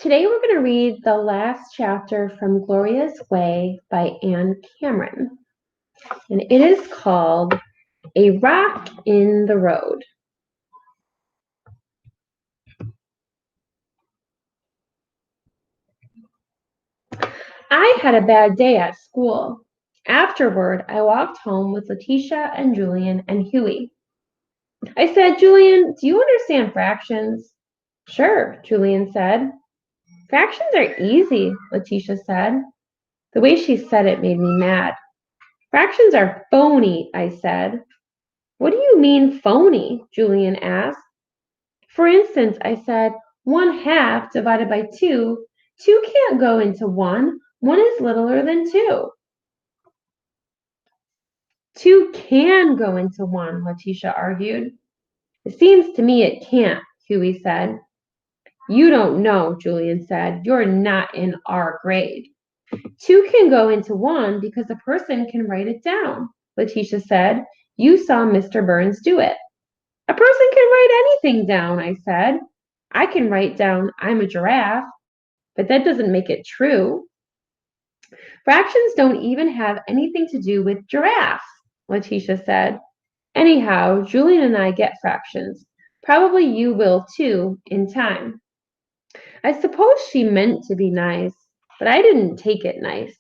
Today we're going to read the last chapter from Gloria's Way by Anne Cameron, and it is called A Rock in the Road. I had a bad day at school. Afterward, I walked home with Letitia and Julian and Huey. I said, Julian, do you understand fractions? Sure, Julian said. Fractions are easy, Letitia said. The way she said it made me mad. Fractions are phony, I said. What do you mean phony? Julian asked. For instance, I said, 1/2 divided by 2. 2 can't go into 1. 1 is littler than 2. 2 can go into 1, Letitia argued. It seems to me it can't, Huey said. You don't know, Julian said. You're not in our grade. 2 can go into 1 because a person can write it down, Letitia said. You saw Mr. Burns do it. A person can write anything down, I said. I can write down, I'm a giraffe, but that doesn't make it true. Fractions don't even have anything to do with giraffes, Letitia said. Anyhow, Julian and I get fractions. Probably you will too, in time. I suppose she meant to be nice, but I didn't take it nice.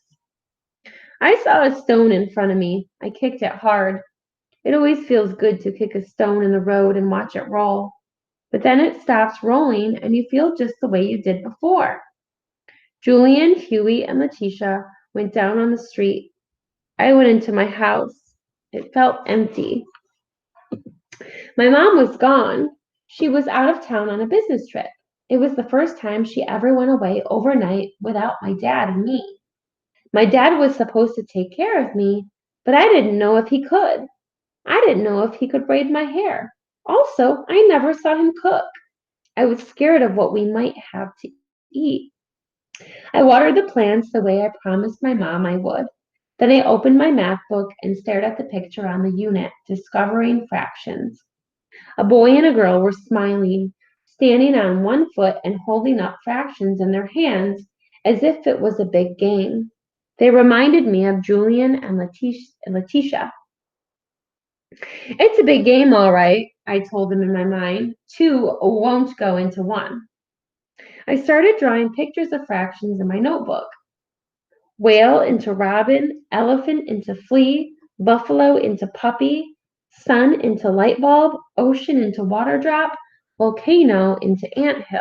I saw a stone in front of me. I kicked it hard. It always feels good to kick a stone in the road and watch it roll. But then it stops rolling and you feel just the way you did before. Julian, Huey, and Letitia went down on the street. I went into my house. It felt empty. My mom was gone. She was out of town on a business trip. It was the first time she ever went away overnight without my dad and me. My dad was supposed to take care of me, but I didn't know if he could. I didn't know if he could braid my hair. Also, I never saw him cook. I was scared of what we might have to eat. I watered the plants the way I promised my mom I would. Then I opened my math book and stared at the picture on the unit, discovering fractions. A boy and a girl were smiling, standing on one foot and holding up fractions in their hands as if it was a big game. They reminded me of Julian and Letitia. It's a big game, all right, I told them in my mind. 2 won't go into 1. I started drawing pictures of fractions in my notebook. Whale into robin, elephant into flea, buffalo into puppy, sun into light bulb, ocean into water drop, volcano into anthill.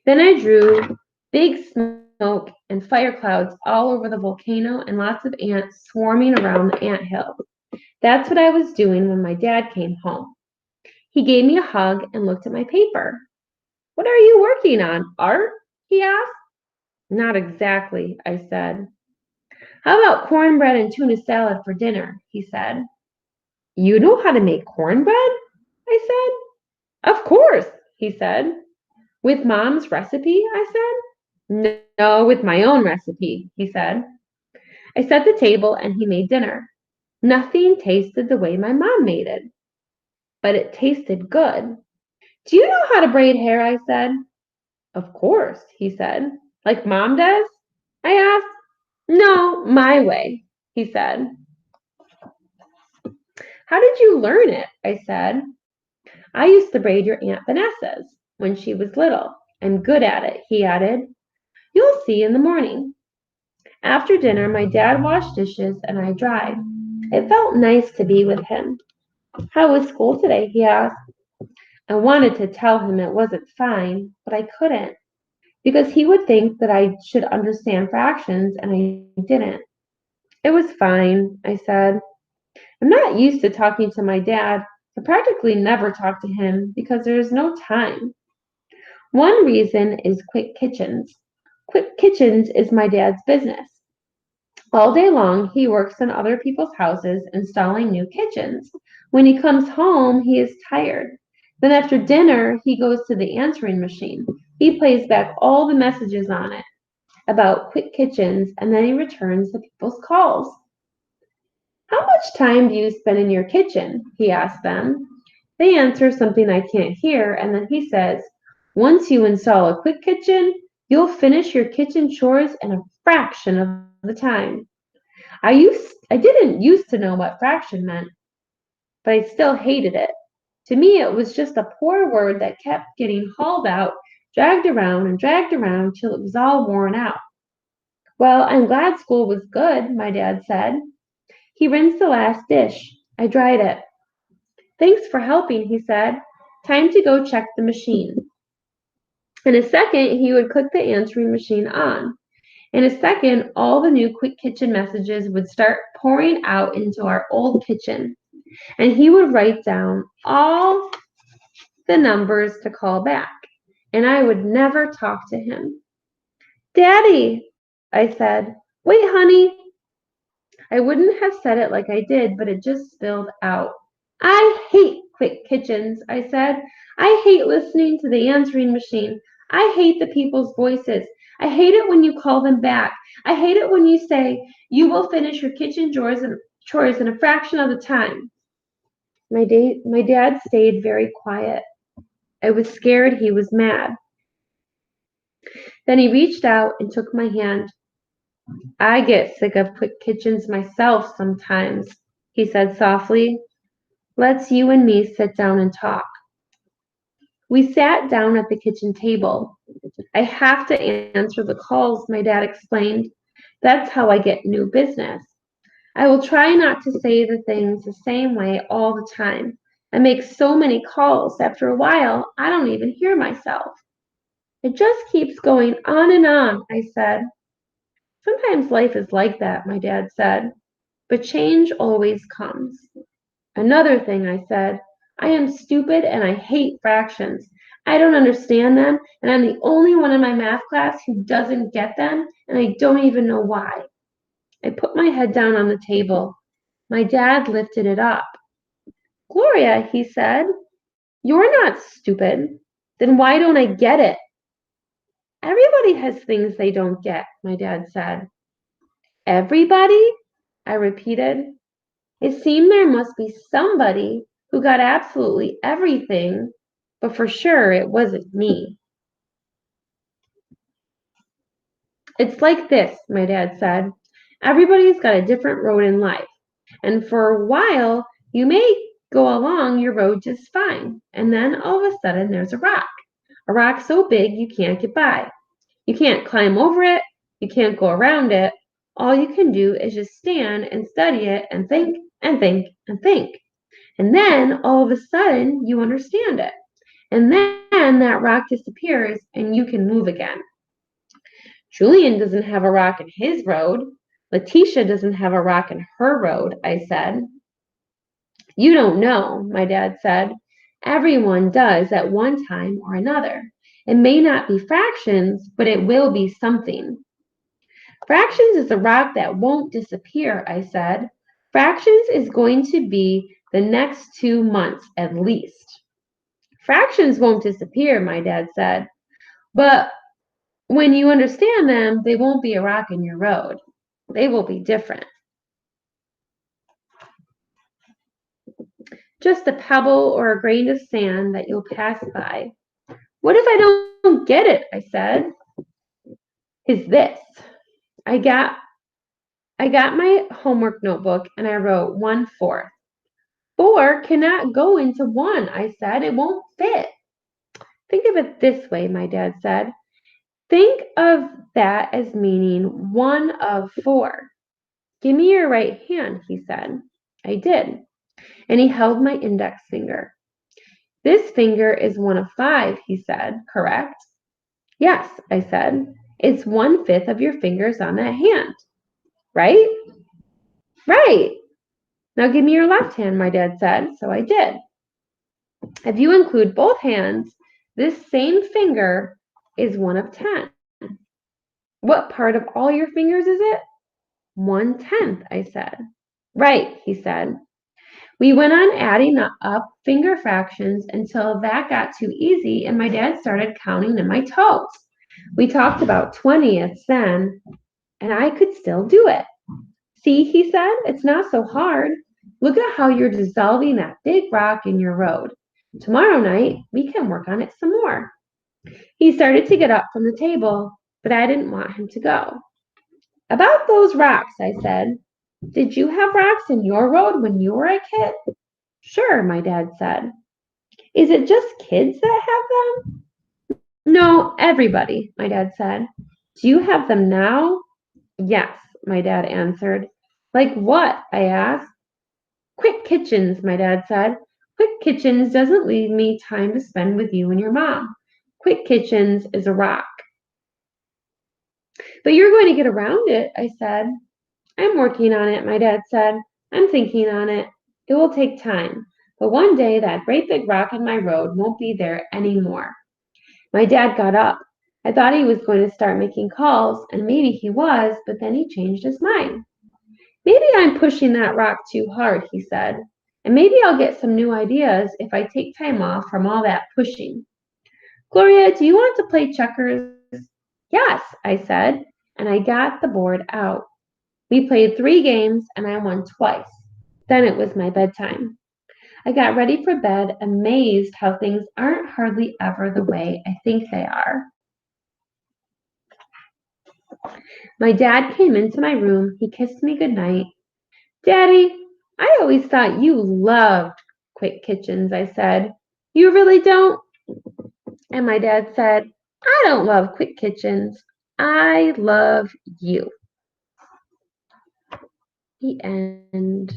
Then I drew big smoke and fire clouds all over the volcano and lots of ants swarming around the anthill. That's what I was doing when my dad came home. He gave me a hug and looked at my paper. What are you working on? Art? He asked. Not exactly, I said. How about cornbread and tuna salad for dinner? He said. You know how to make cornbread? I said. Of course, he said. With Mom's recipe? I said. No, with my own recipe, he said. I set the table and he made dinner. Nothing tasted the way my mom made it, but it tasted good. Do you know how to braid hair? I said. Of course, he said. Like Mom does? I asked. No, my way, he said. How did you learn it? I said. I used to braid your Aunt Vanessa's when she was little. I'm good at it, he added. You'll see in the morning. After dinner, my dad washed dishes and I dried. It felt nice to be with him. How was school today? He asked. I wanted to tell him it wasn't fine, but I couldn't, because he would think that I should understand fractions, and I didn't. It was fine, I said. I'm not used to talking to my dad. I practically never talk to him because there is no time. One reason is Quick Kitchens. Quick Kitchens is my dad's business. All day long, he works in other people's houses installing new kitchens. When he comes home, he is tired. Then after dinner, he goes to the answering machine. He plays back all the messages on it about Quick Kitchens, and then he returns the people's calls. How much time do you spend in your kitchen? He asked them. They answer something I can't hear, and then he says, once you install a quick kitchen, you'll finish your kitchen chores in a fraction of the time. I didn't used to know what fraction meant, but I still hated it. To me, it was just a poor word that kept getting hauled out, dragged around till it was all worn out. Well, I'm glad school was good, my dad said. He rinsed the last dish. I dried it. Thanks for helping, he said. Time to go check the machine. In a second, he would click the answering machine on. In a second, all the new quick kitchen messages would start pouring out into our old kitchen, and he would write down all the numbers to call back, and I would never talk to him. Daddy, I said, wait, honey. I wouldn't have said it like I did, but it just spilled out. I hate quick kitchens, I said. I hate listening to the answering machine. I hate the people's voices. I hate it when you call them back. I hate it when you say, you will finish your kitchen chores in a fraction of the time. My dad stayed very quiet. I was scared he was mad. Then he reached out and took my hand. I get sick of quick kitchens myself sometimes, he said softly. Let's you and me sit down and talk. We sat down at the kitchen table. I have to answer the calls, my dad explained. That's how I get new business. I will try not to say the things the same way all the time. I make so many calls, after a while, I don't even hear myself. It just keeps going on, I said. Sometimes life is like that, my dad said, but change always comes. Another thing, I said, I am stupid and I hate fractions. I don't understand them, and I'm the only one in my math class who doesn't get them, and I don't even know why. I put my head down on the table. My dad lifted it up. Gloria, he said, you're not stupid. Then why don't I get it? Everybody has things they don't get, my dad said. Everybody? I repeated. It seemed there must be somebody who got absolutely everything, but for sure it wasn't me. It's like this, my dad said. Everybody's got a different road in life, and for a while you may go along your road just fine, and then all of a sudden there's a rock so big you can't get by. You can't climb over it, you can't go around it. All you can do is just stand and study it and think and think and think. And then all of a sudden you understand it. And then that rock disappears and you can move again. Julian doesn't have a rock in his road. Letitia doesn't have a rock in her road, I said. You don't know, my dad said. Everyone does at one time or another. It may not be fractions, but it will be something. Fractions is a rock that won't disappear, I said. Fractions is going to be the next 2 months at least. Fractions won't disappear, my dad said. But when you understand them, they won't be a rock in your road. They will be different. Just a pebble or a grain of sand that you'll pass by. What if I don't get it? I said. Is this. I got my homework notebook and I wrote 1/4. 4 cannot go into 1, I said. It won't fit. Think of it this way, my dad said. Think of that as meaning 1 of 4. Give me your right hand, he said. I did. And he held my index finger. This finger is 1 of 5, he said, correct? Yes, I said. It's 1/5 of your fingers on that hand. Right? Right. Now give me your left hand, my dad said, so I did. If you include both hands, this same finger is 1 of 10. What part of all your fingers is it? 1/10, I said. Right, he said. We went on adding up finger fractions until that got too easy and my dad started counting in my toes. We talked about 20ths then, and I could still do it. See, he said, it's not so hard. Look at how you're dissolving that big rock in your road. Tomorrow night, we can work on it some more. He started to get up from the table, but I didn't want him to go. About those rocks, I said. Did you have rocks in your road when you were a kid? Sure, my dad said. Is it just kids that have them? No, everybody, my dad said. Do you have them now? Yes, my dad answered. Like what? I asked. Quick Kitchens, my dad said. Quick Kitchens doesn't leave me time to spend with you and your mom. Quick Kitchens is a rock. But you're going to get around it, I said. I'm working on it, my dad said. I'm thinking on it. It will take time, but one day that great big rock in my road won't be there anymore. My dad got up. I thought he was going to start making calls, and maybe he was, but then he changed his mind. Maybe I'm pushing that rock too hard, he said, and maybe I'll get some new ideas if I take time off from all that pushing. Gloria, do you want to play checkers? Yes, I said, and I got the board out. We played 3 games, and I won twice. Then it was my bedtime. I got ready for bed, amazed how things aren't hardly ever the way I think they are. My dad came into my room. He kissed me goodnight. Daddy, I always thought you loved Quick Kitchens, I said. You really don't? And my dad said, I don't love Quick Kitchens. I love you. The end.